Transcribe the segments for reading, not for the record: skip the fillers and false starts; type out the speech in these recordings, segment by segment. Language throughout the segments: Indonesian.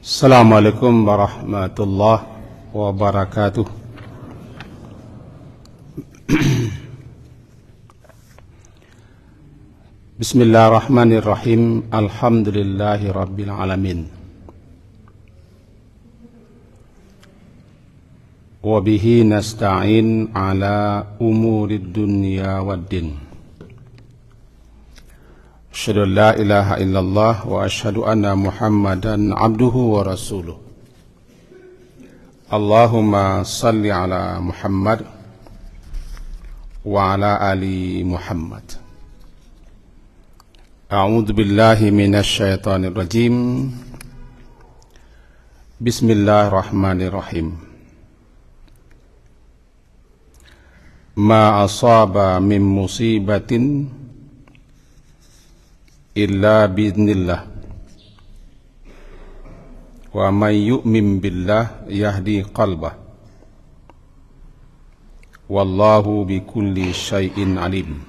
Assalamualaikum warahmatullahi wabarakatuh. Bismillahirrahmanirrahim. Alhamdulillahi rabbil alamin. Wa bihi nasta'in ala umurid dunya waddin. Asyhadu an la ilaha illallah wa asyhadu anna Muhammadan abduhu wa rasuluh. Allahumma salli ala Muhammad wa ala ali Muhammad. A'udzu billahi minasy syaithanir rajim. Bismillahirrahmanirrahim. Ma asaba min musibatin illa biiznillah wa man yu'min billah yahdi qalbah wallahu bikulli syai'in alim.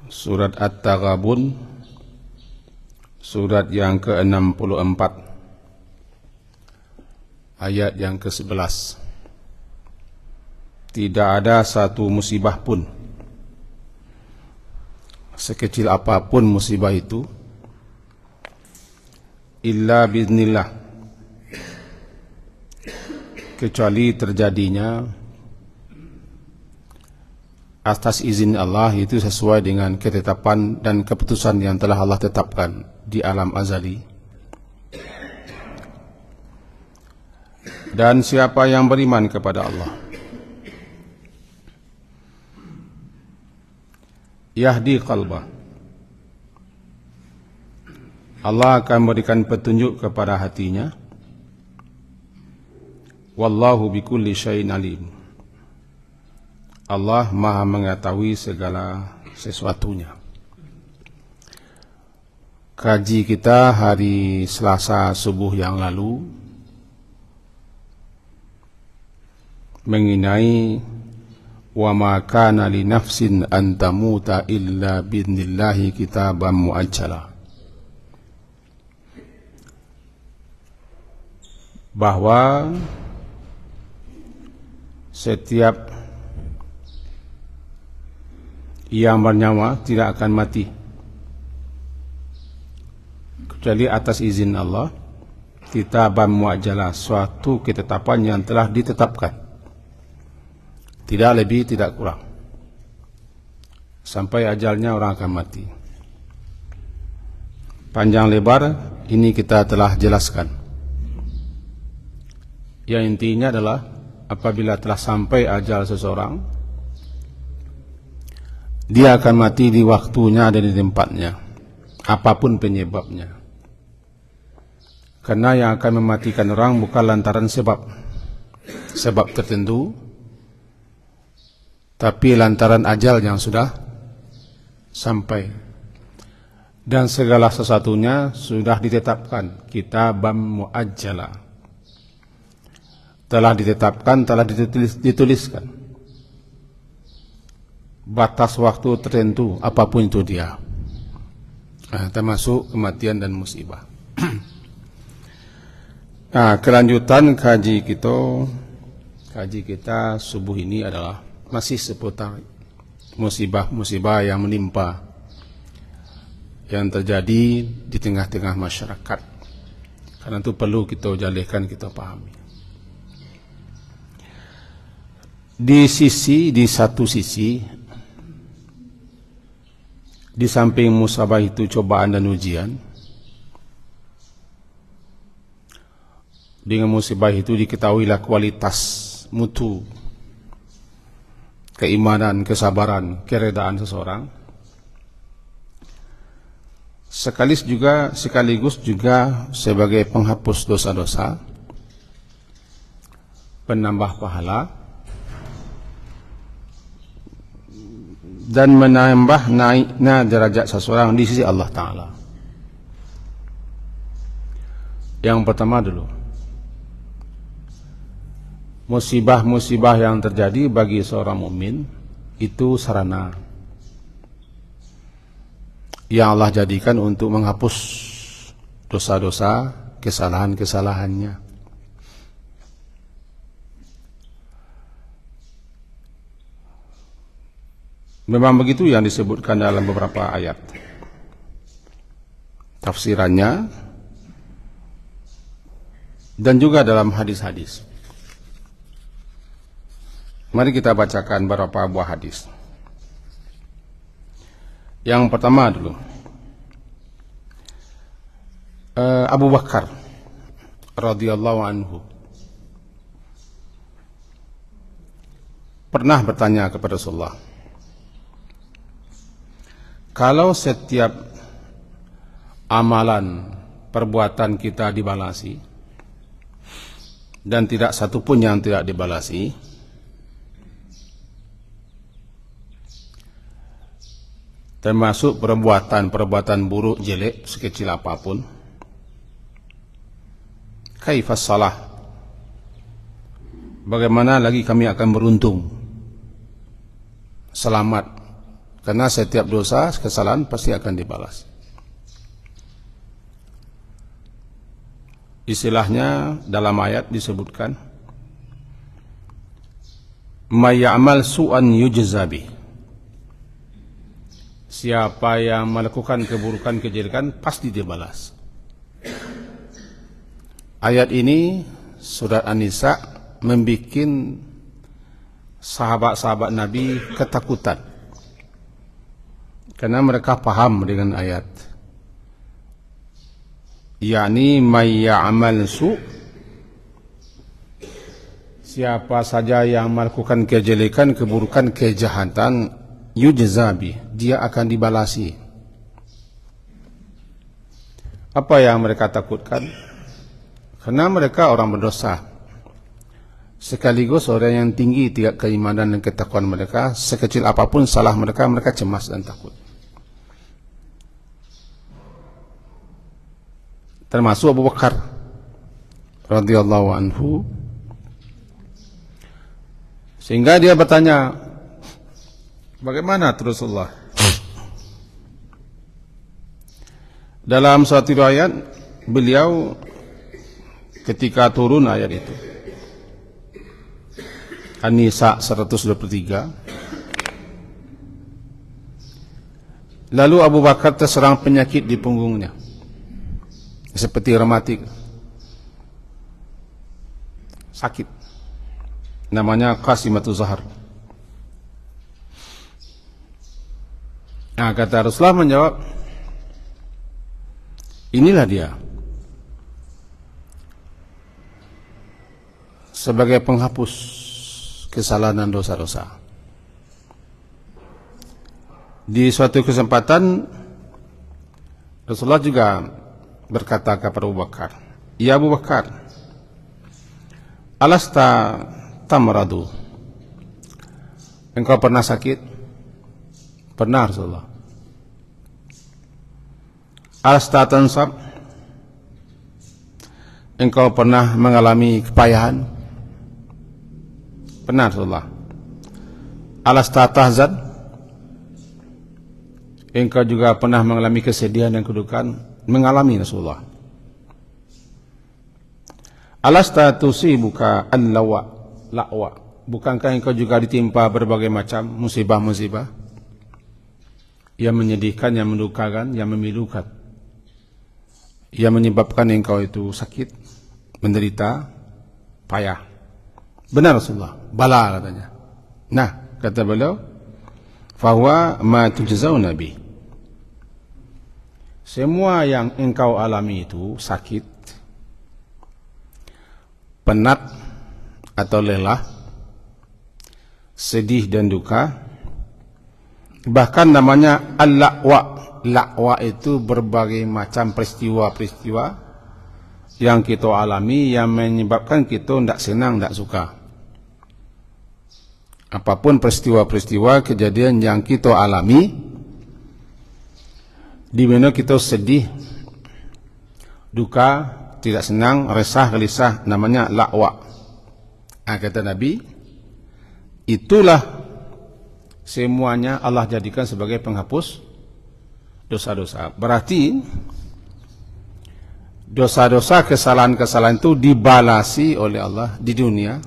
Surat At-Taghabun, surat yang ke-64, ayat yang ke-11. Tidak ada satu musibah pun, sekecil apapun musibah itu, illa biiznillah, kecuali terjadinya atas izin Allah, itu sesuai dengan ketetapan dan keputusan yang telah Allah tetapkan di alam azali. Dan siapa yang beriman kepada Allah, yahdi qalbah, Allah akan memberikan petunjuk kepada hatinya. Wallahu bikulli syai'in alim, Allah maha mengetahui segala sesuatunya. Kaji kita hari Selasa subuh yang lalu mengenai wa ma kana li nafsin an tamuta illa biidnillahi kitaban muajjala, bahwa setiap yang bernyawa tidak akan mati kecuali atas izin Allah. Kitaban muajjala, suatu ketetapan yang telah ditetapkan, tidak lebih tidak kurang, sampai ajalnya orang akan mati. Panjang lebar ini kita telah jelaskan. Yang intinya adalah apabila telah sampai ajal seseorang, dia akan mati di waktunya dan di tempatnya, apapun penyebabnya. Karena yang akan mematikan orang bukan lantaran sebab tertentu, tapi lantaran ajal yang sudah sampai. Dan segala sesuatunya sudah ditetapkan, kitabam muajjala, telah ditetapkan, telah dituliskan batas waktu tertentu, apapun itu dia, termasuk kematian dan musibah. Nah, kelanjutan kaji kita subuh ini adalah masih seputar musibah-musibah yang menimpa, yang terjadi di tengah-tengah masyarakat. Karena itu perlu kita jalihkan, kita pahami. Di satu sisi, di samping musibah itu cobaan dan ujian, dengan musibah itu diketahuilah kualitas mutu keimanan, kesabaran, keredaan seseorang. Sekaligus juga sebagai penghapus dosa-dosa, penambah pahala, dan menambah naiknya derajat seseorang di sisi Allah Ta'ala. Yang pertama dulu, musibah-musibah yang terjadi bagi seorang mukmin itu sarana yang Allah jadikan untuk menghapus dosa-dosa, kesalahan-kesalahannya. Memang begitu yang disebutkan dalam beberapa ayat. Tafsirannya dan juga dalam hadis-hadis. Mari kita bacakan beberapa buah hadis. Yang pertama dulu, Abu Bakar radhiyallahu anhu pernah bertanya kepada Rasulullah, kalau setiap amalan perbuatan kita dibalasi dan tidak satu pun yang tidak dibalasi, termasuk perbuatan buruk jelek sekecil apapun, kaifas salah, bagaimana lagi kami akan beruntung, selamat, karena setiap dosa, kesalahan pasti akan dibalas. Istilahnya dalam ayat disebutkan, may ya'mal su'an yujza bih. Siapa yang melakukan keburukan, kejelekan pasti dibalas. Ayat ini surat An-Nisa membuat sahabat-sahabat Nabi ketakutan, karena mereka paham dengan ayat, yakni may ya'mal su', siapa saja yang melakukan kejelekan, keburukan, kejahatan, yujzabi, dia akan dibalasi. Apa yang mereka takutkan? Karena mereka orang berdosa, sekaligus orang yang tinggi tingkat keimanan dan ketakwaan mereka. Sekecil apapun salah mereka, mereka cemas dan takut. Termasuk Abu Bakar radhiyallahu anhu, sehingga dia bertanya, bagaimana Rasulullah? Dalam suatu riwayat, beliau ketika turun ayat itu, An-Nisa 123, lalu Abu Bakar terserang penyakit di punggungnya, seperti rematik, sakit, namanya Qasimatu Zahar. Nah, kata Rasulullah menjawab, inilah dia, sebagai penghapus kesalahan dan dosa-dosa. Di suatu kesempatan Rasulullah juga berkata kepada Abu Bakar, ya Abu Bakar, alasta tamradu, engkau pernah sakit? Pernah Rasulullah. Alasta tansab, engkau pernah mengalami kepayahan? Pernah Rasulullah. Alasta tahzan, engkau juga pernah mengalami kesedihan dan kedukaan? Mengalami Rasulullah. Alasta tusibuka al-lawa, bukankah engkau juga ditimpa berbagai macam musibah-musibah yang menyedihkan, yang mendukakan, yang memilukan, yang menyebabkan engkau itu sakit, menderita, payah? Benar Rasulullah. Bala katanya. Nah, kata beliau, fahuwa ma tujzauna bih. Semua yang engkau alami itu sakit, penat atau lelah, sedih dan duka, bahkan namanya al-la'wa. La'wa itu berbagai macam peristiwa-peristiwa yang kita alami yang menyebabkan kita tidak senang, tidak suka. Apapun peristiwa-peristiwa, kejadian yang kita alami, di mana kita sedih, duka, tidak senang, resah, gelisah, namanya la'wa. Kata Nabi, itulah semuanya Allah jadikan sebagai penghapus dosa-dosa. Berarti dosa-dosa, kesalahan-kesalahan itu dibalasi oleh Allah di dunia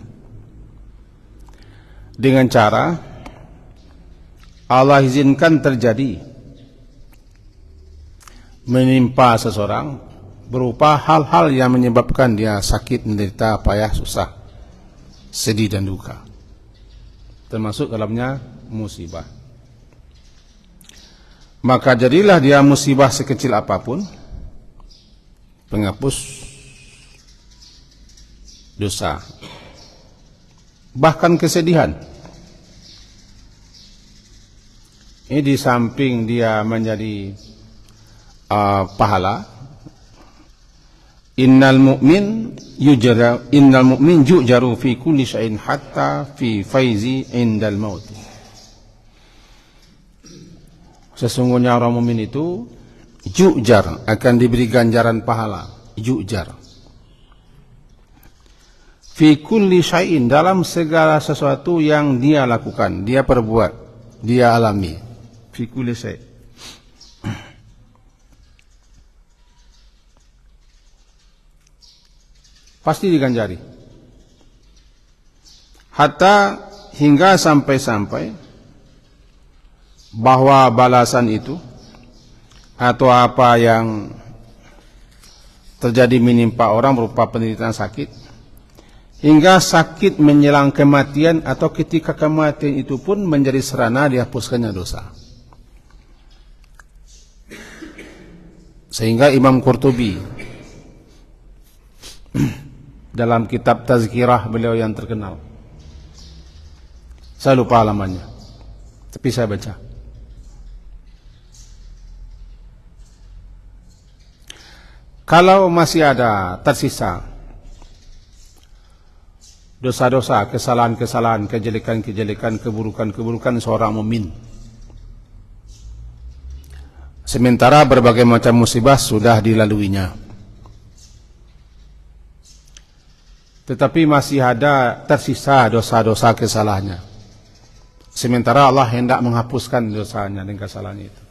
dengan cara Allah izinkan terjadi menimpa seseorang berupa hal-hal yang menyebabkan dia sakit, menderita, payah, susah, sedih dan duka, termasuk dalamnya musibah. Maka jadilah dia musibah sekecil apapun penghapus dosa, bahkan kesedihan. Ini di samping dia menjadi pahala, innal mu'min yujaru fi kulli syai'in hatta fi faizi indal maut. Sesungguhnya orang mukmin itu yujar, akan diberi ganjaran pahala, yujar fi kulli syai'in, dalam segala sesuatu yang dia lakukan, dia perbuat, dia alami. Fi kulli syai', pasti diganjari. Hatta, hingga sampai-sampai bahwa balasan itu atau apa yang terjadi menimpa orang berupa penderitaan sakit, hingga sakit menjelang kematian atau ketika kematian itu pun menjadi sarana dihapuskannya dosa. Sehingga Imam Qurtubi dalam kitab Tazkirah beliau yang terkenal, saya lupa halamannya, tapi saya baca, kalau masih ada tersisa dosa-dosa, kesalahan-kesalahan, kejelekan-kejelekan, keburukan-keburukan seorang mukmin, sementara berbagai macam musibah sudah dilaluinya, tetapi masih ada tersisa dosa-dosa kesalahannya, sementara Allah hendak menghapuskan dosanya dan kesalahannya itu,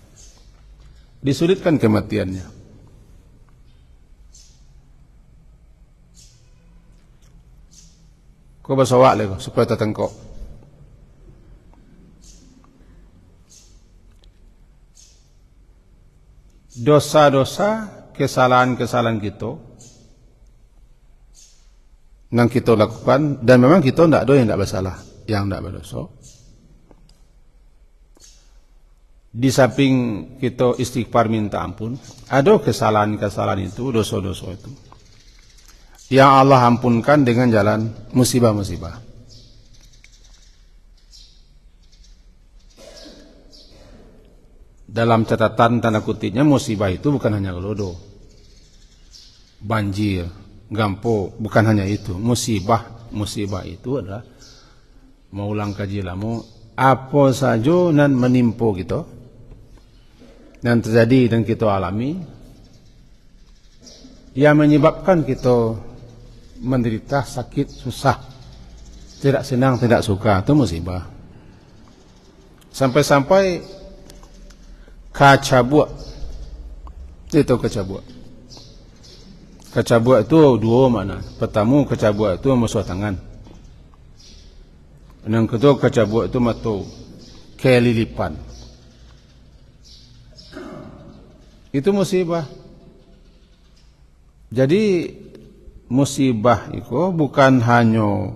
disulitkan kematiannya, kau bersawak lagi supaya tertengkok. Dosa-dosa, kesalahan-kesalahan kita yang kita lakukan, dan memang kita tidak ada yang tidak bersalah, yang tidak berdosa. Di samping kita istighfar minta ampun, ada kesalahan-kesalahan itu, dosa-dosa itu yang Allah ampunkan dengan jalan musibah-musibah. Dalam catatan tanda kutipnya, musibah itu bukan hanya gelodo, banjir, gampo, bukan hanya itu. Musibah itu adalah, mau ulang kaji lama, apa saja nan menimpa kita, yang terjadi dan kita alami, yang menyebabkan kita menderita, sakit, susah, tidak senang, tidak suka, itu musibah. Sampai-sampai kacabuk, itu kacabuk. Kacabuk itu dua makna. Pertama, kacabuk itu musuh tangan. Yang kedua, kacabuk itu matu kelilipan. Itu musibah. Jadi musibah itu bukan hanya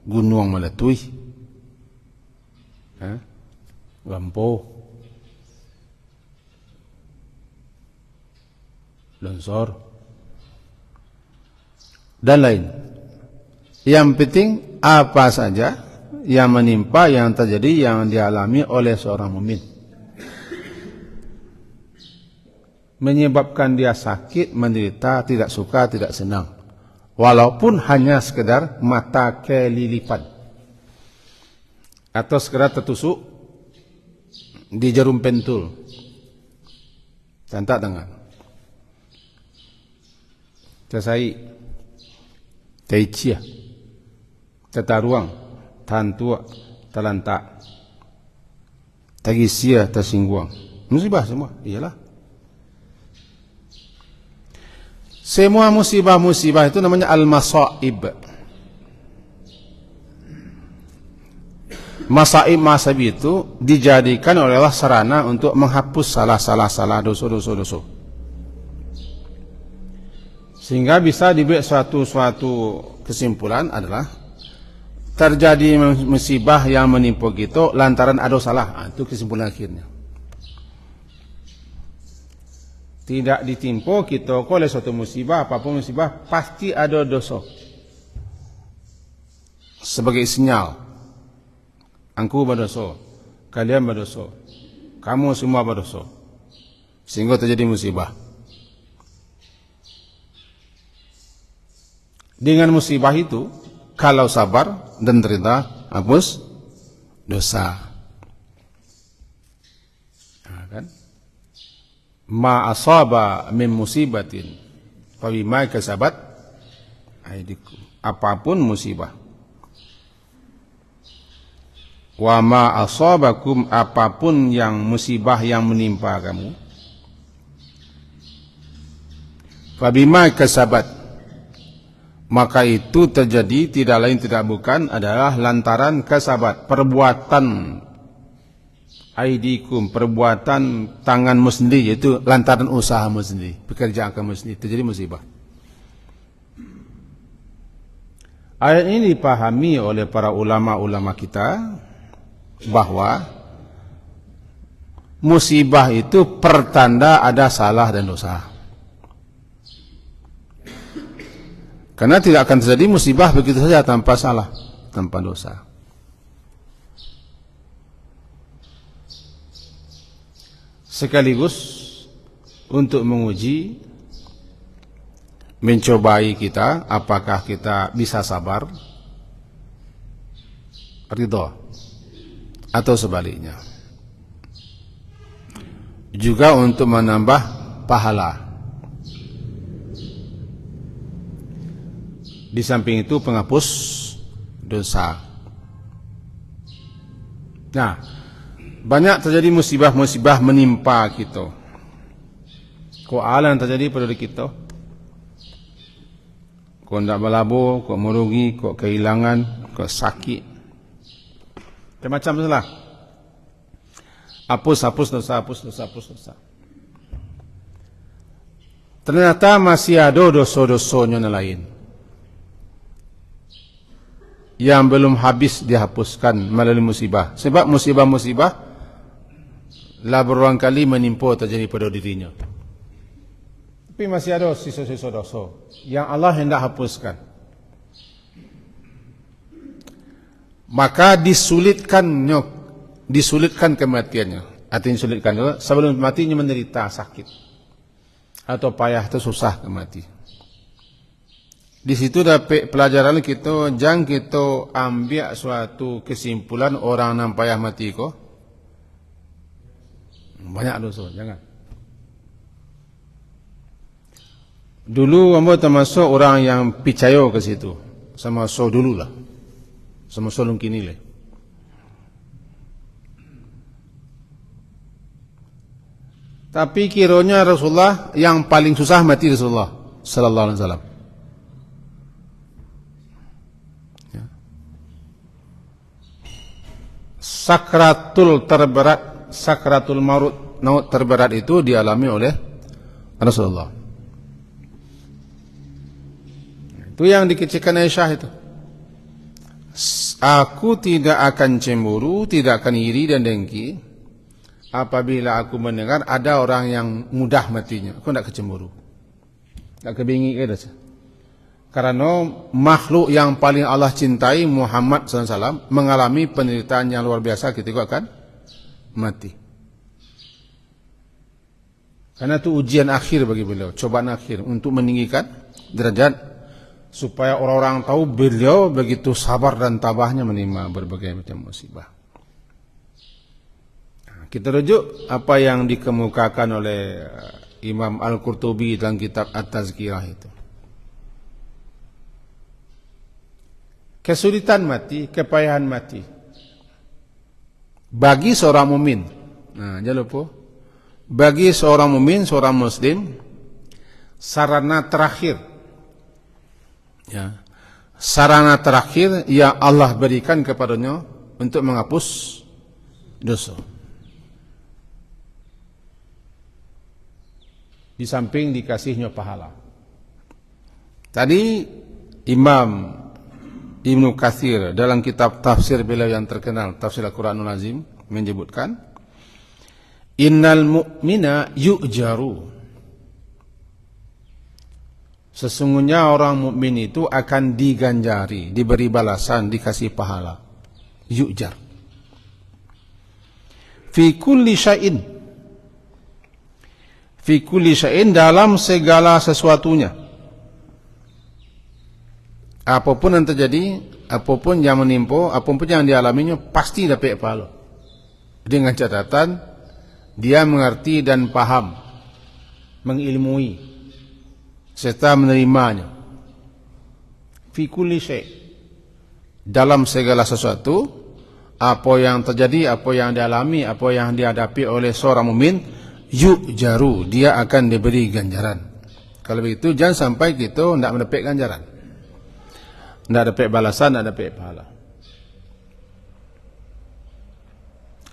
gunung meletui, lampu, longsor, dan lain. Yang penting apa saja yang menimpa, yang terjadi, yang dialami oleh seorang mukmin, menyebabkan dia sakit, menderita, tidak suka, tidak senang, walaupun hanya sekedar mata kelilipan atau sekedar tertusuk di jarum pentul, cantak tangan, Casai, Taicia, Tataruang, Tantua, Talantak, Tagisia, Tasingguang. Musibah semua, iyalah. Semua musibah-musibah itu namanya al-masaib. Masaib itu dijadikan oleh Allah sarana untuk menghapus salah dosa. Sehingga bisa dibuat suatu kesimpulan adalah terjadi musibah yang menimpa kita lantaran ada salah. Itu kesimpulan akhirnya. Tidak ditimpa kita oleh suatu musibah, apapun musibah pasti ada dosa. Sebagai sinyal. Angku berdosa, kalian berdosa, kamu semua berdosa, sehingga terjadi musibah. Dengan musibah itu, kalau sabar dan terima, hapus dosa. Nah, kan? Ma asaba min musibatin, fa bima kasabat aydikum. Apapun musibah. Wa ma asabakum, apapun yang musibah yang menimpa kamu, fabima kasabat, maka itu terjadi tidak lain tidak bukan adalah lantaran kasabat, perbuatan aidikum, perbuatan tanganmu sendiri, yaitu lantaran usahamu sendiri, pekerjaan kamu sendiri, terjadi musibah. Ayat ini dipahami oleh para ulama-ulama kita bahwa musibah itu pertanda ada salah dan dosa. Karena tidak akan terjadi musibah begitu saja tanpa salah, tanpa dosa. Sekaligus untuk menguji, mencobai kita, apakah kita bisa sabar, ridha, atau sebaliknya. Juga untuk menambah pahala. Di samping itu penghapus dosa. Nah, banyak terjadi musibah-musibah menimpa kita. Kok ala yang terjadi pada diri kita? Kok tidak berlabuh, kok merugi, kok kehilangan, kok sakit. Macam-macam salah. Hapus dosa. Ternyata masih ada dosa-dosanya yang lain yang belum habis dihapuskan melalui musibah. Sebab musibah-musibah lah berulang kali menimpa terjadi pada dirinya. Tapi masih ada sisa-sisa dosa yang Allah hendak hapuskan. Maka disulitkan kematiannya. Artinya disulitkan juga sebelum matinya menderita sakit atau payah atau susah mati. Di situ dapat pelajaran kita, jangan kita ambil suatu kesimpulan orang yang payah mati kok banyak dosa, jangan. Dulu kamu termasuk orang yang percaya ke situ, sama so dulu lah. Sama solong kini le. Tapi kiranya Rasulullah yang paling susah mati Rasulullah sallallahu alaihi wasallam. Ya. Sakratul maut terberat itu dialami oleh Rasulullah. Itu yang dikecilkan Aisyah itu. Aku tidak akan cemburu, tidak akan iri dan dengki apabila aku mendengar ada orang yang mudah matinya. Aku tidak kecemburu, tidak kebingi saja. Karena makhluk yang paling Allah cintai, Muhammad SAW, mengalami penderitaan yang luar biasa ketika akan mati. Karena itu ujian akhir bagi beliau, cobaan akhir untuk meninggikan derajat, supaya orang-orang tahu beliau begitu sabar dan tabahnya menerima berbagai macam musibah. Kita rujuk apa yang dikemukakan oleh Imam Al-Qurtubi dalam kitab At-Tazkirah itu. Kesulitan mati, kepayahan mati bagi seorang mukmin. Nah, jangan lupa, bagi seorang mukmin, seorang muslim, sarana terakhir, ya, sarana terakhir yang Allah berikan kepadanya untuk menghapus dosa. Di samping dikasihnya pahala. Tadi Imam Ibnu Katsir dalam kitab tafsir beliau yang terkenal, Tafsir Al-Quranul Azim, menyebutkan, innal mu'mina yu'jaru. Sesungguhnya orang mukmin itu akan diganjari, diberi balasan, dikasih pahala. Yu'jar. Fi kulli syai'in. Fi kulli syai'in, dalam segala sesuatunya. Apapun yang terjadi, apapun yang menimpa, apapun yang dialaminya, pasti dapat pahala. Dengan catatan, dia mengerti dan paham, mengilmui, serta menerimanya. Fi kulli syai', dalam segala sesuatu, apa yang terjadi, apa yang dialami, apa yang dihadapi oleh seorang mukmin, yu'jaru, dia akan diberi ganjaran. Kalau begitu, jangan sampai kita tidak mendapat ganjaran, tidak dapat balasan, tidak dapat pahala.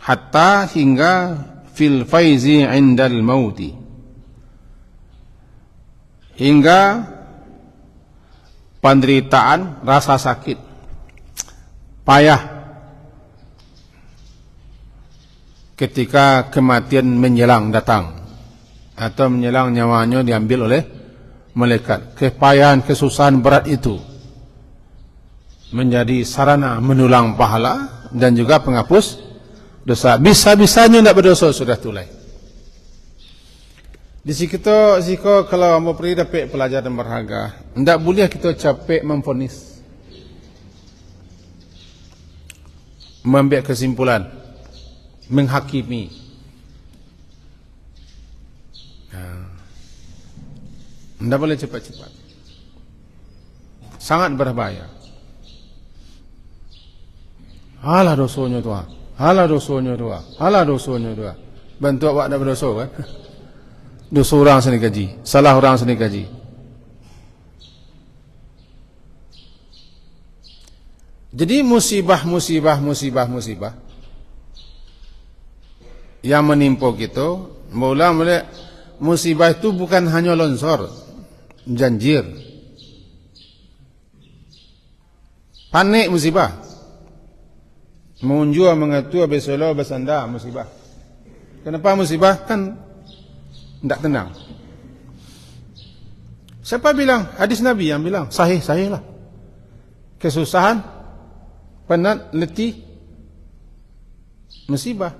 Hatta hingga fil faizi indal mauti, hingga penderitaan, rasa sakit, payah ketika kematian menjelang datang atau menjelang nyawanya diambil oleh malaikat. Kepayahan, kesusahan berat itu menjadi sarana menulang pahala dan juga penghapus dosa. Bisa-bisanya tidak berdosa sudah tulai. Di situ kalau mau pergi dapat pelajaran berharga, tidak boleh kita capek memvonis, membuat kesimpulan, menghakimi. Tidak boleh cepat-cepat, sangat berbahaya. Halah dosanya tu, halah dosanya tu, halah dosanya tu. Bantu awak dah berdosa kan? Dosa orang sini gaji, salah orang sini gaji. Jadi musibah yang menimpa kita, mula musibah itu bukan hanya longsor, banjir, panik musibah, mengunjua, mengatua, bersolo, bersanda musibah. Kenapa musibah? Kan tidak tenang. Siapa bilang? Hadis Nabi yang bilang, sahih lah. Kesusahan, penat, letih, musibah.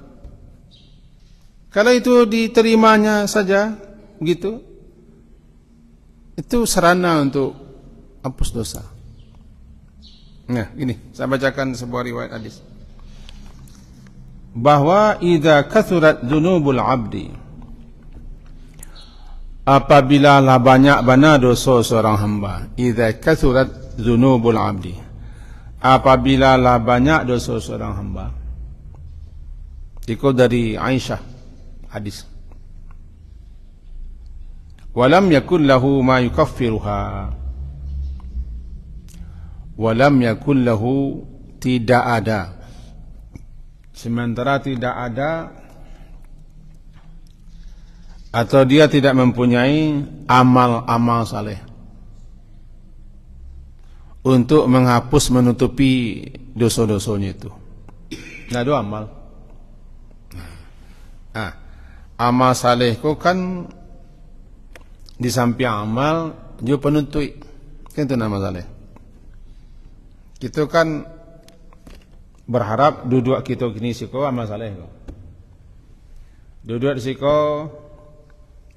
Kalau itu diterimanya saja begitu, itu sarana untuk hapus dosa. Nah, ini saya bacakan sebuah riwayat hadis, bahwa idza kathurat dzunubul 'abdi, apabila lah banyak bana dosa seorang hamba. Idza kathurat dzunubul 'abdi, apabila lah banyak dosa seorang hamba. Dikutip dari Aisyah hadis, walam yakul lahu ma yukaffiruha, walam yakul lahu, tidak ada, sementara tidak ada atau dia tidak mempunyai amal-amal saleh untuk menghapus, menutupi dosa-dosanya itu. Tidak ada amal. Amal saleh itu kan di samping amal juga penutup, kan itu nama saleh. Kita kan berharap duduk kita kini siko amal saleh. Duduk di siko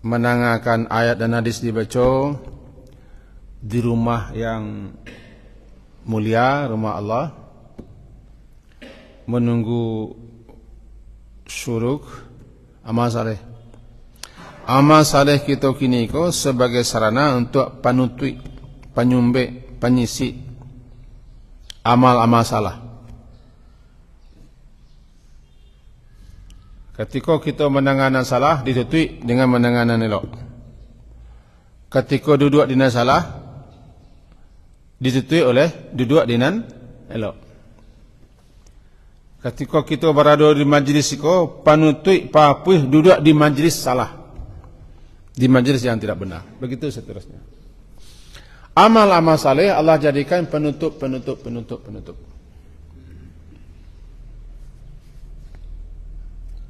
menangakan ayat dan hadis dibaca di rumah yang mulia, rumah Allah, menunggu syuruk. Amal saleh, amal saleh kita kini ko sebagai sarana untuk panutup, penyumbe, penyisi amal-amal salah. Ketika kita menanganan salah, ditutup dengan menanganan elok. ketika duduk di nan salah ditutui oleh duduk di nan elok. Ketika kita berada di majlis iko panutui papuih duduk di majlis salah, di majlis yang tidak benar. Begitu seterusnya. Amal-amal saleh Allah jadikan penutup.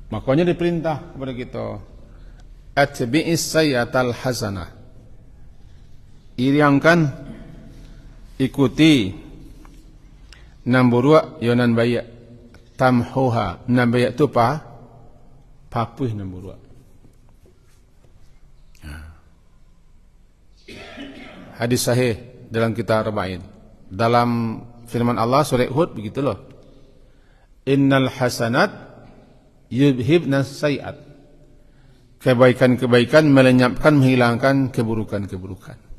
Makanya diperintah kepada kita, atbi'is sayyatal hasanah. Iriangkan, ikuti namburua yonan bayak tamhuha. Nambayak tu papuih namburua. Hadis sahih dalam kitab Arba'in. Dalam firman Allah surah Hud begitu loh. Innal hasanat yudhibna sayiat. Kebaikan-kebaikan melenyapkan, menghilangkan keburukan-keburukan.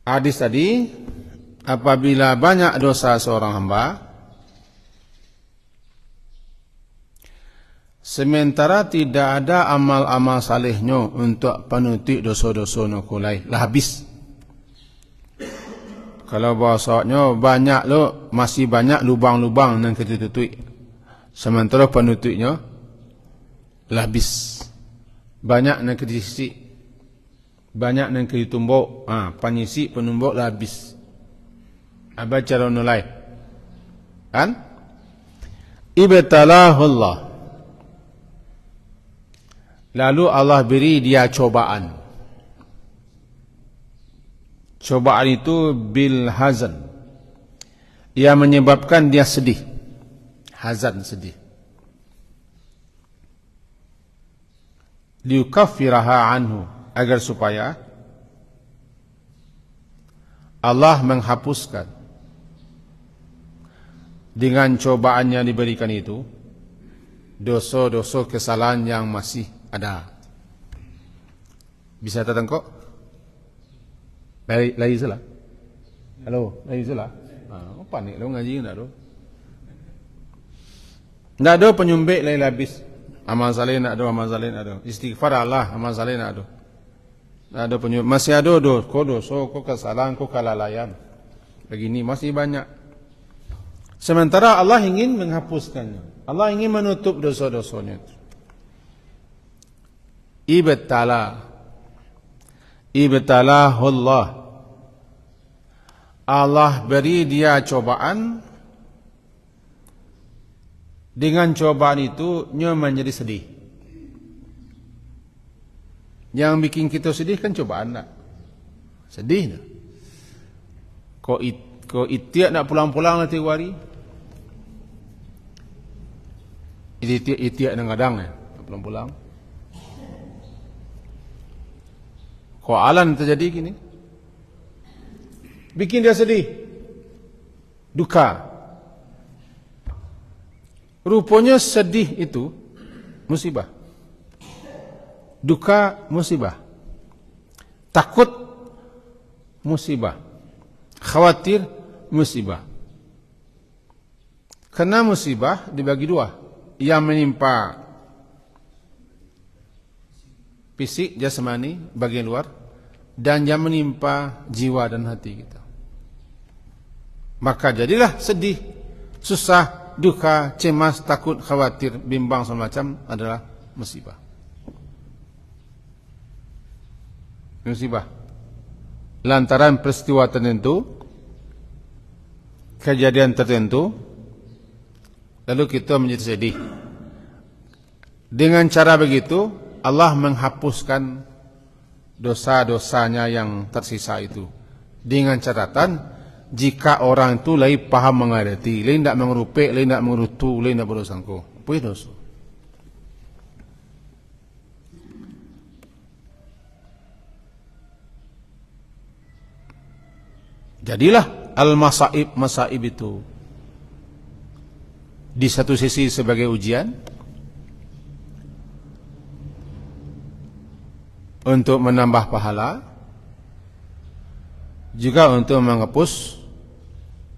Hadis tadi, apabila banyak dosa seorang hamba, sementara tidak ada amal-amal salehnya untuk penutup dosa-dosa nokulai, lah habis. Kalau bahasanya banyak lo, masih banyak lubang-lubang yang kita tutup. Sementara penutupnya lah habis. Banyak yang kita sisik, banyak yang kita tumbuk. Panyisik penumbuk lah habis. Apa cara nulai? Kan? Ibtalahullah. Lalu Allah beri dia cobaan. Cobaan itu bil hazan. Ia menyebabkan dia sedih. Hazan, sedih. Liukaffiraha anhu. Agar supaya Allah menghapuskan dengan cobaan yang diberikan itu dosa-dosa kesalahan yang masih ada. Bisa tertengkok? Lagi salah? Halo, lagi salah? Panik lo ngaji enggak do? Enggak ada penyumbik lain habis. Amal saleh enggak ada, amal saleh enggak ada. Istighfar Allah, amal saleh enggak ada. Enggak ada penyumbik. Masih ada dosa, kesalahan, kelalaian. Begini masih banyak. Sementara Allah ingin menghapuskannya. Allah ingin menutup dosa-dosanya itu. Ibtalahullah. Allah beri dia cobaan. Dengan cobaan itu dia menjadi sedih. Yang bikin kita sedih kan cobaan tak? Sedih tak? Kau itiak nak pulang-pulang nanti hari? Itiak nak kadang pulang-pulang. Kau alan terjadi gini, bikin dia sedih, duka. Rupanya sedih itu musibah, duka musibah, takut musibah, khawatir musibah. Karena musibah dibagi dua, yang menimpa fisik jasmani bagian luar, dan yang menimpa jiwa dan hati kita. Maka jadilah sedih, susah, duka, cemas, takut, khawatir, bimbang semacam adalah musibah. Musibah lantaran peristiwa tertentu, kejadian tertentu, lalu kita menjadi sedih. Dengan cara begitu Allah menghapuskan dosa-dosanya yang tersisa itu. Dengan catatan, jika orang itu lain paham mengerti, lain tidak mengerupik, lain tidak mengerutu, lain tidak bersangko, apa itu dosa? Jadilah al-masaib, masaib itu di satu sisi sebagai ujian untuk menambah pahala, juga untuk menghapus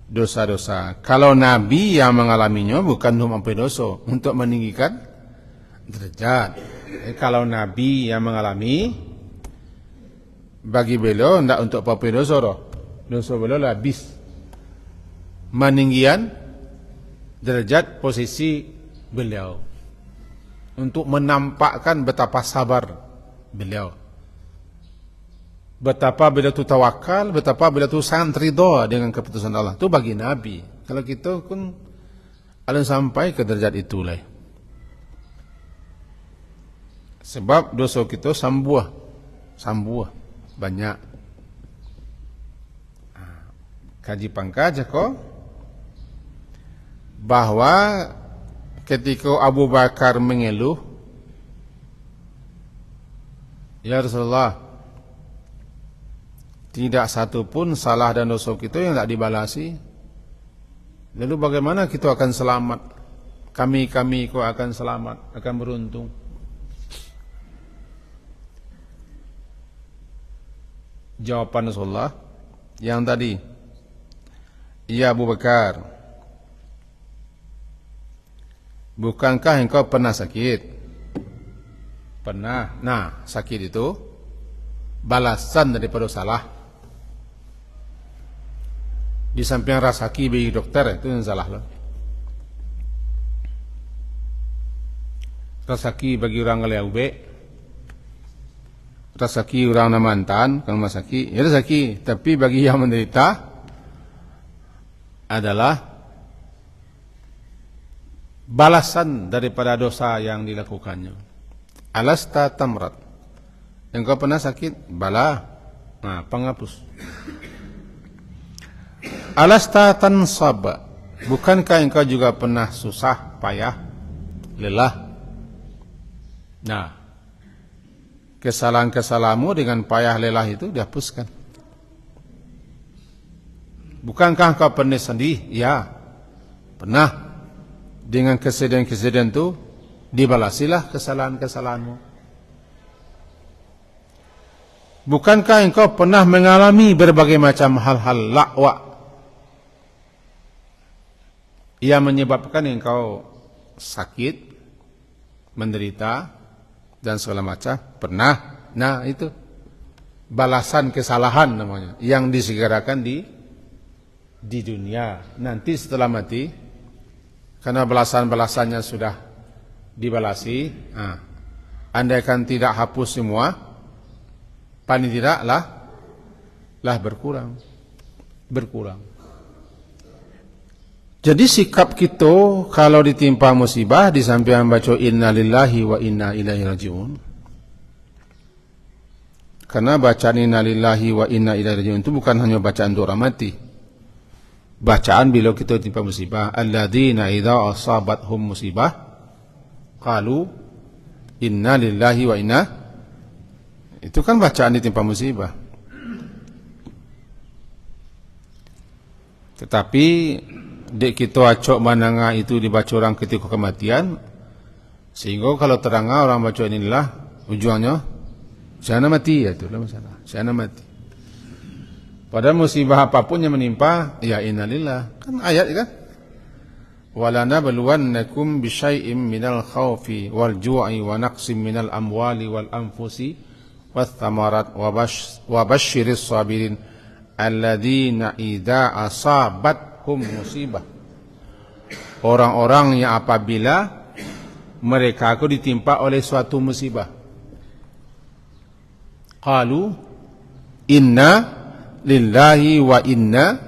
dosa-dosa. Kalau Nabi yang mengalaminya bukan untuk dosa, untuk meninggikan derajat. Kalau Nabi yang mengalami, bagi beliau tidak untuk apa dosa. Dosa beliau habis. Meninggian derajat posisi beliau untuk menampakkan betapa sabar beliau, betapa beliau itu tawakal, betapa beliau itu sangat ridha dengan keputusan Allah. Itu bagi Nabi. Kalau kita pun akan sampai ke derajat itulah. Sebab dosa kita sambuah banyak. Kaji pangkat kok bahwa ketika Abu Bakar mengeluh, ya Rasulullah, tidak satu pun salah dan dosa kita yang tidak dibalasi. Lalu bagaimana kita akan selamat? Kami kok akan selamat, akan beruntung. Jawaban Rasulullah yang tadi, ya Abu Bakar, bukankah engkau pernah sakit? Pernah. Nah, sakit itu balasan daripada salah. Di samping rasa sakit bagi dokter, itu yang salah loh. Rasa sakit bagi orang ngeliaube, rasa sakit orang namantan, kalau sakit, ya sakit. Tapi bagi yang menderita adalah balasan daripada dosa yang dilakukannya. Alasta tamrat, engkau pernah sakit? Bala. Nah, penghapus. Alasta tansab, bukankah engkau juga pernah susah, payah, lelah? Nah, kesalahan-kesalahanmu dengan payah lelah itu dihapuskan. Bukankah engkau pernah sedih? Ya, pernah. Dengan kesedihan-kesedihan itu dibalasilah kesalahan-kesalahanmu. Bukankah engkau pernah mengalami berbagai macam hal-hal lakwa yang menyebabkan engkau sakit, menderita dan segala macam? Pernah. Nah, itu balasan kesalahan namanya, yang disegerakan di dunia. Nanti setelah mati, karena balasan-balasannya sudah dibalasi, andaikan tidak hapus semua, paling tidak lah berkurang. Jadi sikap kita kalau ditimpa musibah, di samping membaca inna lillahi wa inna ilaihi rajiun, karena bacaan inna lillahi wa inna ilaihi rajiun itu bukan hanya bacaan untuk orang mati. Bacaan bila kita timpa musibah, alladzina idza asabathum musibah qalu inna lillahi wa inna, itu kan bacaan ditimpa musibah. Tetapi dek kita acok mananga itu dibaca orang ketika kematian, sehingga kalau terangah orang baca inilah ujungnya saya mati, ya itulah masalah, saya mati. Padahal musibah apapun yang menimpa, ya innalillah, kan ayat kan? Walanabluwannakum bisyai'im minal khawfi wal ju'i wa naqsim minal amwali wal anfusi wath thamarat wa basyiris sabirin alladzina idza asabathum musibah. Orang-orang yang apabila mereka itu ditimpa oleh suatu musibah, qalu inna lillahi wa inna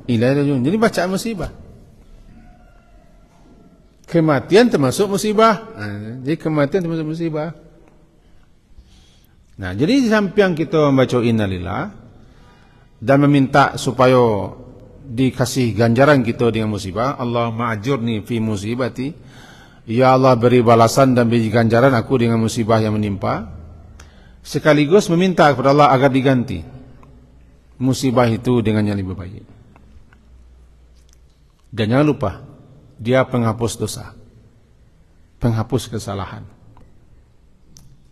ilaihi rajiun. Jadi bacaan musibah, kematian termasuk musibah. Jadi kematian termasuk musibah. Nah, jadi di samping kita membaca innalillah dan meminta supaya dikasih ganjaran kita dengan musibah, Allahumma ajurni fi musibati, ya Allah beri balasan dan beri ganjaran aku dengan musibah yang menimpa, sekaligus meminta kepada Allah agar diganti musibah itu dengan yang lebih baik. Dan jangan lupa, dia penghapus dosa, penghapus kesalahan.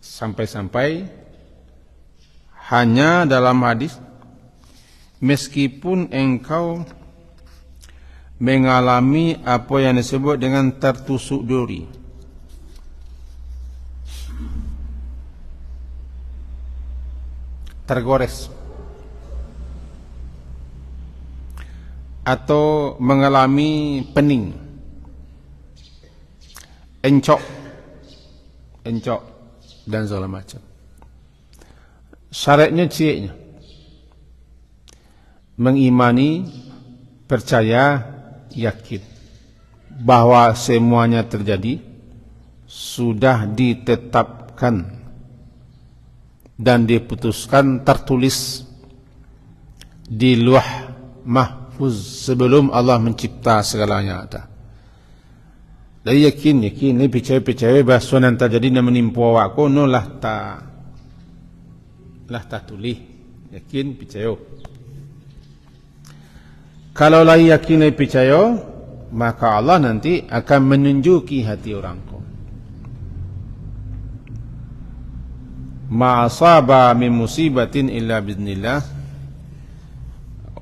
Sampai-sampai hanya dalam hadis, meskipun engkau mengalami apa yang disebut dengan tertusuk duri, tergores atau mengalami pening, encok dan segala macam. Syaratnya ciknya mengimani, percaya, yakin bahwa semuanya terjadi, sudah ditetapkan dan diputuskan, tertulis di Lauh Mahfuz sebelum Allah mencipta segalanya ada. Dari yakin ni percaya bahawa yang terjadi dan menimpa awakku no lah ta tulis, yakin percaya. Kalau lah yakin dan percaya, maka Allah nanti akan menunjuki hati orangku. Ma asaba min musibatin illa biiznillah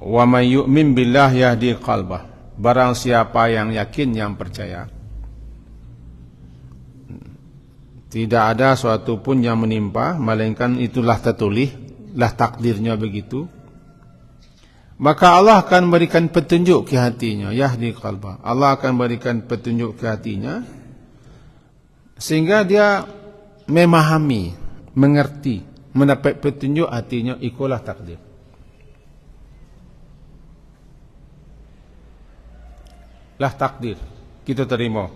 wa man yu'min billah yahdi qalbah. Barang siapa yang yakin, yang percaya, tidak ada suatu pun yang menimpa melainkan itulah tertulis, lah takdirnya begitu. Maka Allah akan berikan petunjuk ke hatinya, yahdi qalbah. Allah akan berikan petunjuk ke hatinya sehingga dia memahami, mengerti, mendapat petunjuk, hatinya ikulah takdir. Lah takdir kita terima.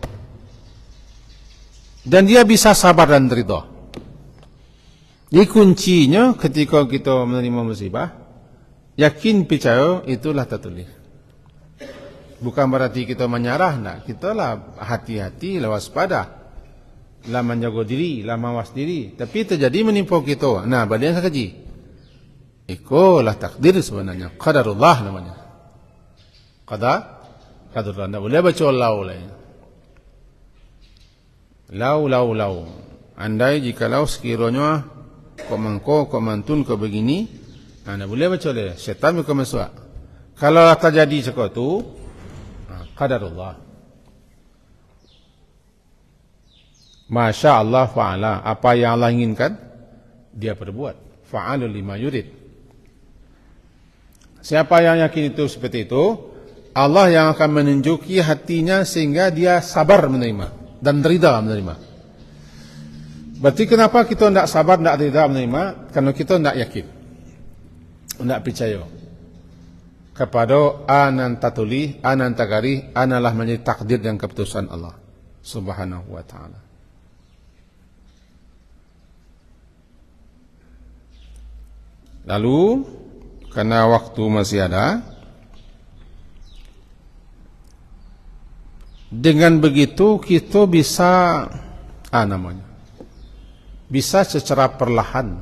Dan dia bisa sabar dan ridha. Jadi kuncinya ketika kita menerima musibah, yakin percaya, itulah tertulis. Bukan berarti kita menyerah, nak. Kita lah hati-hati, lah waspada, lah menjaga diri, lah mawas diri. Tapi terjadi menimpa kita. Nah, balik yang kaji. Itulah takdir sebenarnya. Qadarullah namanya. Qadarullah. Tak boleh baca lau lah. Lau. Andai jikalau sekiranya kau mantun kau begini, anda boleh baca dia. Syaitan bukan masuk. Kalau terjadi sesuatu, qadarullah. Masya Allah fa'ala. Apa yang Allah inginkan, dia perbuat. Fa'alul lima yurid. Siapa yang yakin itu seperti itu, Allah yang akan menunjuki hatinya sehingga dia sabar menerima dan rida menerima. Berarti kenapa kita tidak sabar, tidak rida menerima? Karena kita tidak yakin, tidak percaya kepada anan tatuli, anan tagari, analah menjadi takdir dan keputusan Allah Subhanahu wa ta'ala. Lalu karena waktu masih ada, dengan begitu kita bisa bisa secara perlahan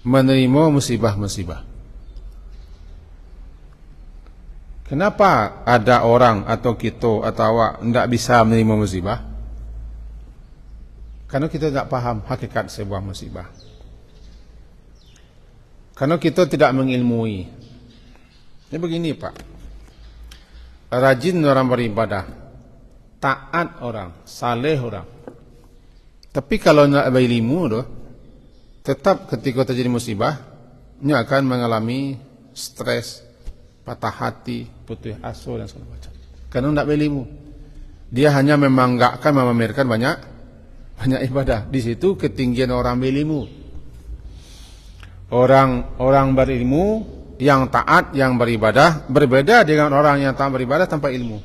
menerima musibah-musibah. Kenapa ada orang atau kita atau awak tidak bisa menerima musibah? Karena kita tidak paham hakikat sebuah musibah. Karena kita tidak mengilmui. Ini begini Pak, rajin orang beribadah, taat orang, saleh orang, tapi kalau tidak berilmu tu, tetap ketika terjadi musibah, dia akan mengalami stres, patah hati, putus asa dan segala macam. Karena tidak berilmu, dia hanya membanggakan, memamerkan banyak ibadah. Di situ ketinggian orang berilmu. Orang berilmu yang taat, yang beribadah berbeda dengan orang yang tak beribadah tanpa ilmu.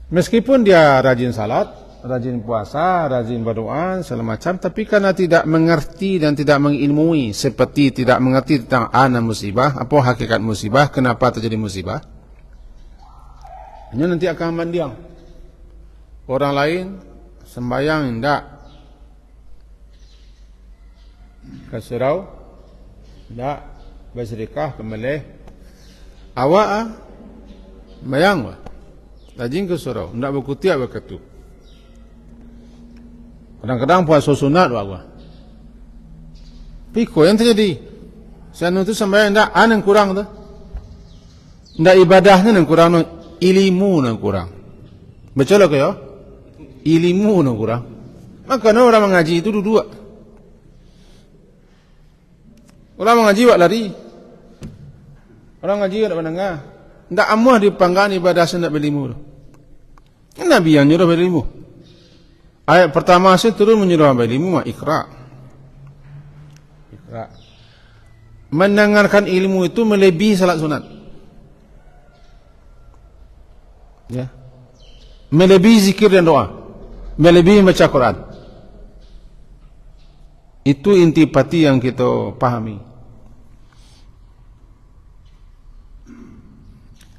Meskipun dia rajin salat, rajin puasa, rajin berdoa, segala macam, tapi karena tidak mengerti dan tidak mengilmui, seperti tidak mengerti tentang ana musibah, apa hakikat musibah, kenapa terjadi musibah, hanya nanti akan mendiang. Orang lain sembahyang tidak, ke surau tidak, bersedekah kemelih, awak bayang rajin ke surau, tidak berkutiak berketu. Kadang-kadang puasa sunat wak. Piko yang terjadi, saya itu sembahyang tidak, yang kurang tu, tidak ibadahnya yang kurang, ilmu yang kurang. Betul ke ya? Ilmu yang kurang. Maka orang mengaji itu dua. Orang mengaji buat lari. Orang ngaji tak menengah. Tak amuah dipanggang ibadah sendak berilmu. Nabi yang nyuruh berilmu. Ayat pertama saya turun menyuruh berilmu, Iqra. Iqra. Mendengarkan ilmu itu melebihi salat sunat. Ya. Melebihi zikir dan doa. Melebihi baca Quran. Itu intipati yang kita pahami.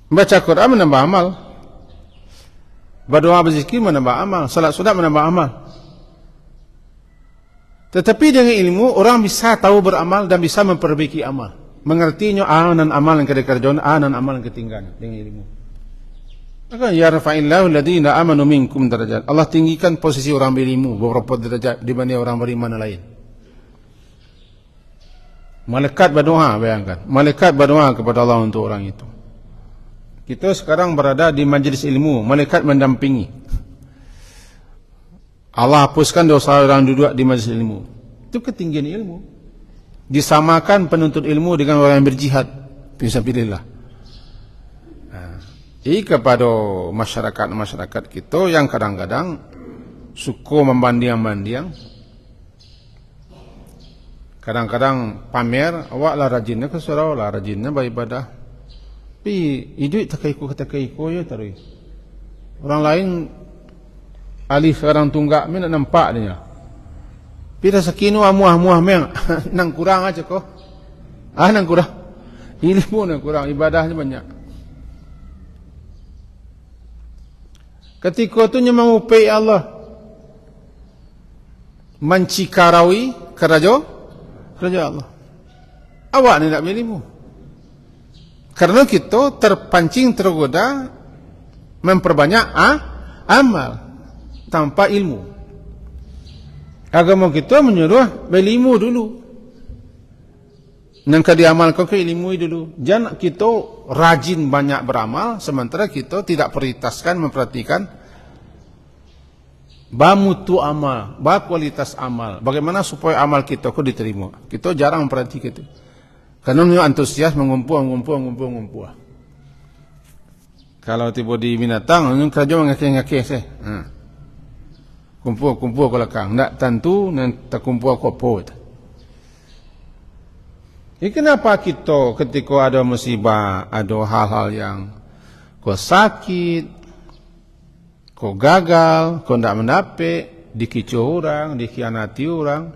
Baca Quran menambah amal. Berdoa berzikir menambah amal. Salat sunat menambah amal. Tetapi dengan ilmu orang bisa tahu beramal dan bisa memperbaiki amal. Mengertinya anan amal yang kerjaan, anan amal yang ketinggalan dengan ilmu. Maka ya rafa'illahu alladziina amanu minkum darajat. Allah tinggikan posisi orang berilmu beberapa derajat dibanding orang beriman lain. Malaikat berdoa, bayangkan. Malaikat berdoa kepada Allah untuk orang itu. Kita sekarang berada di majlis ilmu, malaikat mendampingi. Allah hapuskan dosa orang duduk di majlis ilmu. Itu ketinggian ilmu. Disamakan penuntut ilmu dengan orang yang berjihad fisabilillah. Jadi kepada masyarakat kita yang kadang-kadang suka membanding-banding, kadang-kadang pamer, awaklah rajinnya ke surau lah, rajinnya beribadah. Tapi hidup tak kaiko ya tarui. Orang lain alif orang tunggak ni nak nampak dia. Pira sakino amuah-amuah meng nang kurang aja kok. Nang kurang. Ilmu nang kurang, ibadahnya banyak. Ketika itu memang upai Allah mencikarawi kerja Allah. Awak ni tak ilmu. Karena kita terpancing tergoda memperbanyak amal tanpa ilmu. Agama kita menyuruh berilmu dulu. Nangka diamalkan ke ilmu dulu. Jangan kita rajin banyak beramal sementara kita tidak prioritaskan memperhatikan mutu amal, kualitas amal. Bagaimana supaya amal kita diterima. Kita jarang memperhatikan itu. Karena dia antusias mengumpul. Kalau tiba di binatang, kerja mengakeh-ngakeh sih. Kumpul ke belakang. Tak tentu, tak kumpul ke apa. Jadi kenapa kita ketika ada musibah, ada hal-hal yang kau sakit, kau gagal, kau tidak mendapat, dikicau orang, dikhianati orang,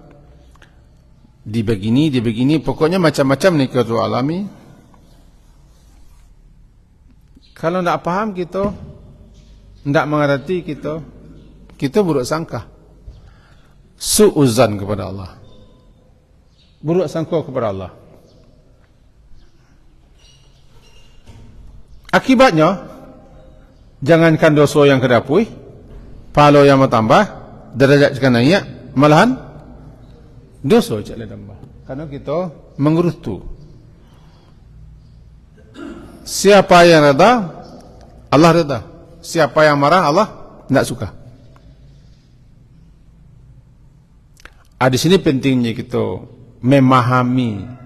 dibegini, pokoknya macam-macam ni kita alami. Kalau tidak paham kita, tidak mengerti kita buruk sangka, su'uzan kepada Allah, buruk sangka kepada Allah. Akibatnya, jangankan dosa yang kedapui, pahala yang bertambah, derajat yang naik, malahan dosa yang tambah. Karena kita mengerutu. Siapa yang reda, Allah reda. Siapa yang marah, Allah tidak suka. Di sini pentingnya kita memahami,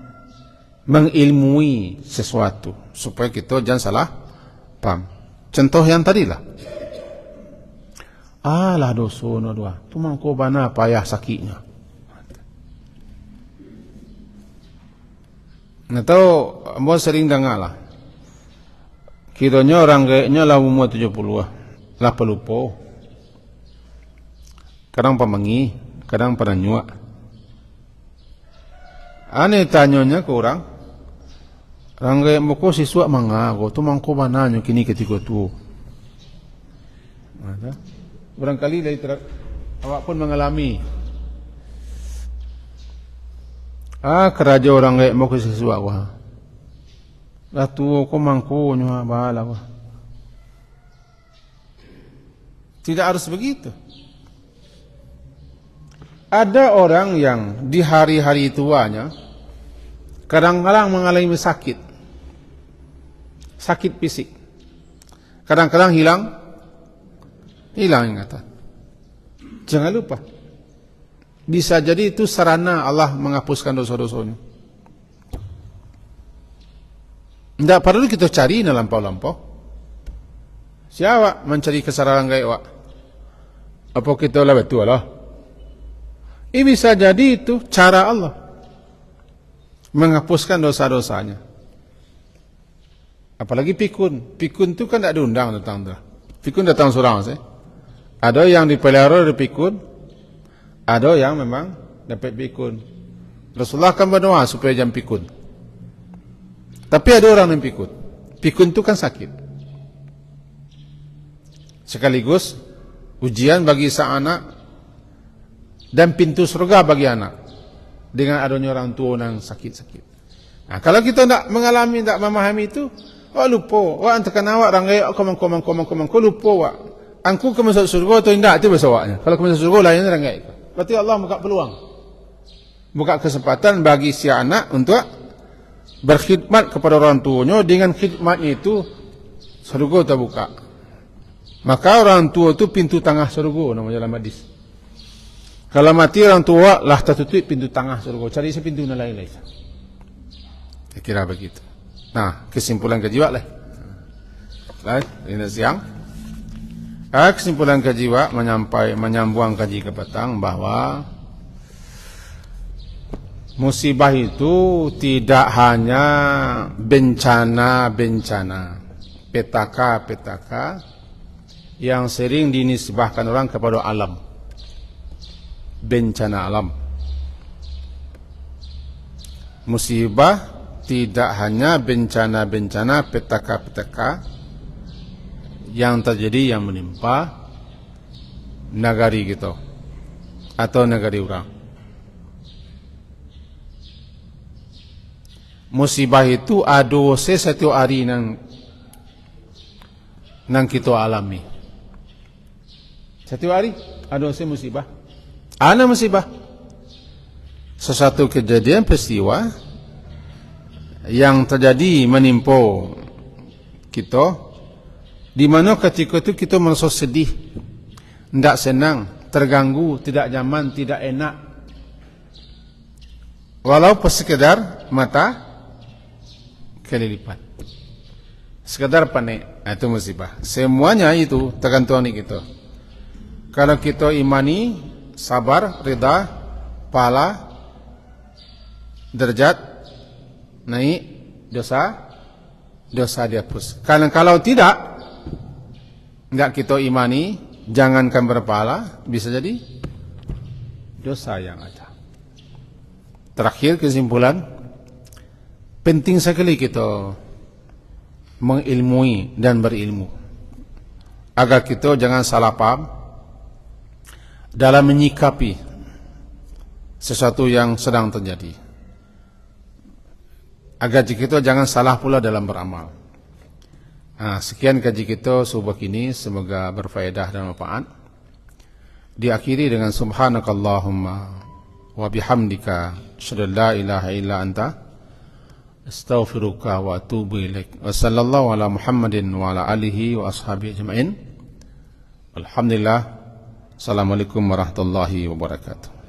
mengilmui sesuatu supaya kita jangan salah paham. Contoh yang tadilah. Alah dosa no dua. Tu mangko bana payah sakitnya. Atau mau sering dengar lah. Kiranya orang kayaknya lah umur 70 lah pelupa. Kadang pemengi, kadang pada nyuak. Aneh tanyanya ke orang kaya moko siswa mangago, tu mangko bananyo kini ketika tu. Barangkali awak pun mengalami. Keraja orang kaya moko siswa wah. Lah tu ko mangko nyo bala wah. Tidak harus begitu. Ada orang yang di hari-hari tuanya kadang-kadang mengalami sakit fisik, kadang-kadang hilang ingatan. Jangan lupa Bisa jadi itu sarana Allah menghapuskan dosa-dosanya. Tidak perlu kita cari lampau-lampau. Siapa mencari kesalahan kayak wak? Apa kita lah betul lah? Ini bisa jadi itu cara Allah menghapuskan dosa-dosanya. Apalagi pikun. Pikun itu kan tidak diundang datang. Pikun datang seorang sih. Ada yang dipelihara dari pikun, ada yang memang dapat pikun. Rasulullah kan berdoa supaya jangan pikun. Tapi ada orang yang pikun. Pikun itu kan sakit. Sekaligus ujian bagi sang anak dan pintu surga bagi anak dengan adanya orang tua yang sakit-sakit. Nah, kalau kita tidak mengalami, tidak memahami itu, lupa. Wah, antakan awak rangai, komang, lupa wak. Angku ke masuk surga atau tidak, itu bahasa waknya. Kalau ke masuk surga, lainnya rangai. Berarti Allah buka peluang. Buka kesempatan bagi si anak untuk berkhidmat kepada orang tuanya. Dengan khidmatnya itu, surga terbuka. Maka orang tua itu pintu tengah surga, namanya dalam hadis. Kalau mati orang tua, lah tertutup pintu tengah surga. Cari pintu lain-lain. Saya kira begitu. Nah, kesimpulan kejiwa lah. Baik, ini siang. Kesimpulan kejiwa menyambung kaji ke petang bahwa musibah itu tidak hanya bencana-bencana, petaka-petaka yang sering dinisbahkan orang kepada alam. Bencana alam. Musibah tidak hanya bencana-bencana, petaka-petaka yang terjadi, yang menimpa negari kita atau negari orang. Musibah itu ada setiap hari nang kita alami. Setiap hari ada musibah. Ada musibah. Sesuatu kejadian peristiwa yang terjadi menimpa kita, di mana ketika itu kita merasa sedih, tidak senang, terganggu, tidak nyaman, tidak enak. Walaupun sekedar mata kelilipan, sekedar panik, itu musibah. Semuanya itu tergantung kita. Kalau kita imani, sabar, rida, pahala, derajat naik, dosa dihapus. Kalau tidak kita imani, jangankan berpahala, bisa jadi dosa yang ada. Terakhir kesimpulan, penting sekali kita mengilmui dan berilmu agar kita jangan salah paham dalam menyikapi sesuatu yang sedang terjadi, agar kita jangan salah pula dalam beramal. Sekian kaji kita subuh ini, semoga berfaedah dan manfaat. Diakhiri dengan subhanakallahumma wa bihamdika asyhadu an la ilaha illa anta astaghfiruka wa atubu ilaik. Wa sallallahu ala Muhammadin wa ala alihi wa ashabihi ajma'in. Alhamdulillah. Assalamualaikum warahmatullahi wabarakatuh.